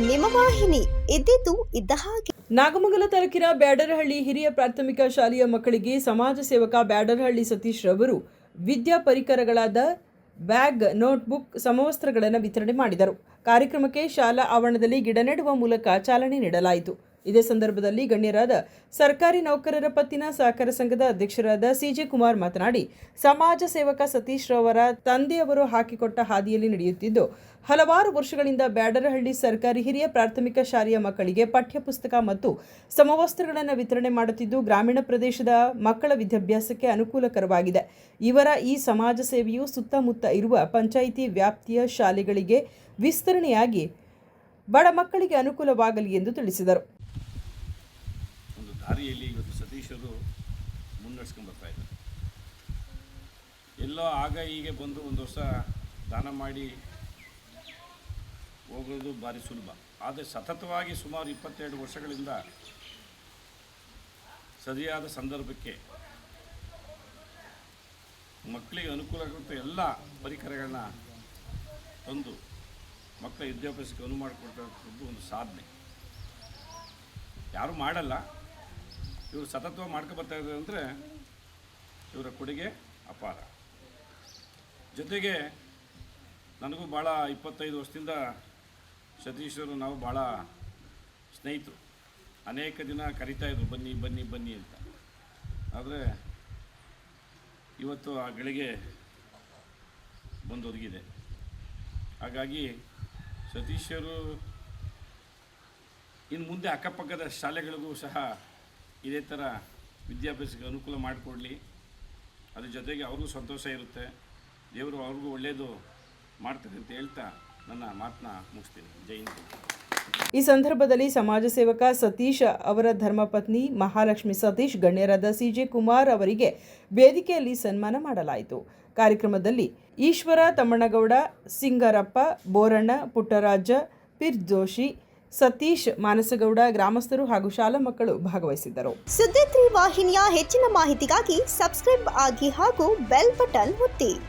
ನಿಮ್ಮ ವಾಹಿನಿ. ಇದ್ದಿದ್ದು ಇದ್ದ ಹಾಗೆ. ನಾಗಮಂಗಲ ತಾಲೂಕಿನ ಬ್ಯಾಡರಹಳ್ಳಿ ಹಿರಿಯ ಪ್ರಾಥಮಿಕ ಶಾಲೆಯ ಮಕ್ಕಳಿಗೆ ಸಮಾಜ ಸೇವಕ ಬ್ಯಾಡರಹಳ್ಳಿ ಸತೀಶ್ ರವರು ವಿದ್ಯಾ ಪರಿಕರಗಳಾದ ಬ್ಯಾಗ್, ನೋಟ್ಬುಕ್, ಸಮವಸ್ತ್ರಗಳನ್ನು ವಿತರಣೆ ಮಾಡಿದರು. ಕಾರ್ಯಕ್ರಮಕ್ಕೆ ಶಾಲಾ ಆವರಣದಲ್ಲಿ ಗಿಡ ನೆಡುವ ಮೂಲಕ ಚಾಲನೆ ನೀಡಲಾಯಿತು. ಇದೇ ಸಂದರ್ಭದಲ್ಲಿ ಗಣ್ಯರಾದ ಸರ್ಕಾರಿ ನೌಕರರ ಪತ್ತಿನ ಸಹಕಾರ ಸಂಘದ ಅಧ್ಯಕ್ಷರಾದ ಸಿಜೆ ಕುಮಾರ್ ಮಾತನಾಡಿ, ಸಮಾಜ ಸೇವಕ ಸತೀಶ್ ರವರ ತಂದೆಯವರು ಹಾಕಿಕೊಟ್ಟ ಹಾದಿಯಲ್ಲಿ ನಡೆಯುತ್ತಿದ್ದು, ಹಲವಾರು ವರ್ಷಗಳಿಂದ ಬ್ಯಾಡರಹಳ್ಳಿ ಸರ್ಕಾರಿ ಹಿರಿಯ ಪ್ರಾಥಮಿಕ ಶಾಲೆಯ ಮಕ್ಕಳಿಗೆ ಪಠ್ಯಪುಸ್ತಕ ಮತ್ತು ಸಮವಸ್ತ್ರಗಳನ್ನು ವಿತರಣೆ ಮಾಡುತ್ತಿದ್ದು, ಗ್ರಾಮೀಣ ಪ್ರದೇಶದ ಮಕ್ಕಳ ವಿದ್ಯಾಭ್ಯಾಸಕ್ಕೆ ಅನುಕೂಲಕರವಾಗಿದೆ. ಇವರ ಈ ಸಮಾಜ ಸೇವೆಯು ಸುತ್ತಮುತ್ತ ಇರುವ ಪಂಚಾಯಿತಿ ವ್ಯಾಪ್ತಿಯ ಶಾಲೆಗಳಿಗೆ ವಿಸ್ತರಣೆಯಾಗಿ ಬಡ ಮಕ್ಕಳಿಗೆ ಅನುಕೂಲವಾಗಲಿ ಎಂದು ತಿಳಿಸಿದರು. ದಾರಿಯಲ್ಲಿ ಇವತ್ತು ಸತೀಶರು ಮುನ್ನಡೆಸ್ಕೊಂಡು ಬರ್ತಾ ಇದ್ದಾರೆ. ಎಲ್ಲೋ ಆಗ ಹೀಗೆ ಬಂದು ಒಂದು ವರ್ಷ ದಾನ ಮಾಡಿ ಹೋಗೋದು ಭಾರಿ ಸುಲಭ. ಆದರೆ ಸತತವಾಗಿ ಸುಮಾರು 22 ವರ್ಷಗಳಿಂದ ಸರಿಯಾದ ಸಂದರ್ಭಕ್ಕೆ ಮಕ್ಕಳಿಗೆ ಅನುಕೂಲ ಆಗುವಂಥ ಎಲ್ಲ ಪರಿಕರಗಳನ್ನ ತಂದು ಮಕ್ಕಳ ವಿದ್ಯಾಭ್ಯಾಸಕ್ಕೆ ಅನುವು ಮಾಡಿಕೊಡ್ತಕ್ಕಂಥದ್ದು ಒಂದು ಸಾಧನೆ. ಯಾರೂ ಮಾಡಲ್ಲ, ಇವರು ಸತತವಾಗಿ ಮಾಡ್ಕೊಬರ್ತಾ ಇದ್ದಾರೆ ಅಂದರೆ ಇವರ ಕೊಡುಗೆ ಅಪಾರ. ಜೊತೆಗೆ ನನಗೂ ಭಾಳ 25 ವರ್ಷದಿಂದ ಸತೀಶರು ನಾವು ಭಾಳ ಸ್ನೇಹಿತರು. ಅನೇಕ ದಿನ ಕರಿತಾಯಿದ್ರು, ಬನ್ನಿ ಬನ್ನಿ ಬನ್ನಿ ಅಂತ. ಆದರೆ ಇವತ್ತು ಆ ಗಳಿಗೆ ಬಂದೊದಗಿದೆ. ಹಾಗಾಗಿ ಸತೀಶರು ಇನ್ನು ಮುಂದೆ ಅಕ್ಕಪಕ್ಕದ ಶಾಲೆಗಳಿಗೂ ಸಹ ಇದೇ ಥರ ವಿದ್ಯಾಭ್ಯಾಸಕ್ಕೆ ಅನುಕೂಲ ಮಾಡಿಕೊಡಲಿ. ಅದ್ರ ಜೊತೆಗೆ ಅವ್ರಿಗೂ ಸಂತೋಷ ಇರುತ್ತೆ, ದೇವರು ಅವ್ರಿಗೂ ಒಳ್ಳೆಯದು ಮಾಡ್ತಾರೆ ಅಂತ ಹೇಳ್ತಾ ನನ್ನ ಮಾತನ್ನ ಮುಗಿಸ್ತೀನಿ. ಜೈ ಹಿಂದ್. ಈ ಸಂದರ್ಭದಲ್ಲಿ ಸಮಾಜ ಸೇವಕ ಸತೀಶ್ ಅವರ ಧರ್ಮಪತ್ನಿ ಮಹಾಲಕ್ಷ್ಮಿ ಸತೀಶ್, ಗಣ್ಯರಾದ ಸಿಜೆ ಕುಮಾರ್ ಅವರಿಗೆ ವೇದಿಕೆಯಲ್ಲಿ ಸನ್ಮಾನ ಮಾಡಲಾಯಿತು. ಕಾರ್ಯಕ್ರಮದಲ್ಲಿ ಈಶ್ವರ, ತಮ್ಮಣ್ಣಗೌಡ, ಸಿಂಗರಪ್ಪ, ಬೋರಣ್ಣ, ಪುಟ್ಟರಾಜ, ಪಿರ್ ಜೋಶಿ, ಸತೀಶ್, ಮಾನಸಗೌಡ, ಗ್ರಾಮಸ್ಥರು ಹಾಗೂ ಶಾಲಾ ಮಕ್ಕಳು ಭಾಗವಹಿಸಿದ್ದರು. ಸುದ್ದಿ 3 ವಾಹಿನಿಯ ಹೆಚ್ಚಿನ ಮಾಹಿತಿಗಾಗಿ ಸಬ್ಸ್ಕ್ರೈಬ್ ಆಗಿ ಹಾಗೂ ಬೆಲ್ ಬಟನ್ ಒತ್ತಿ.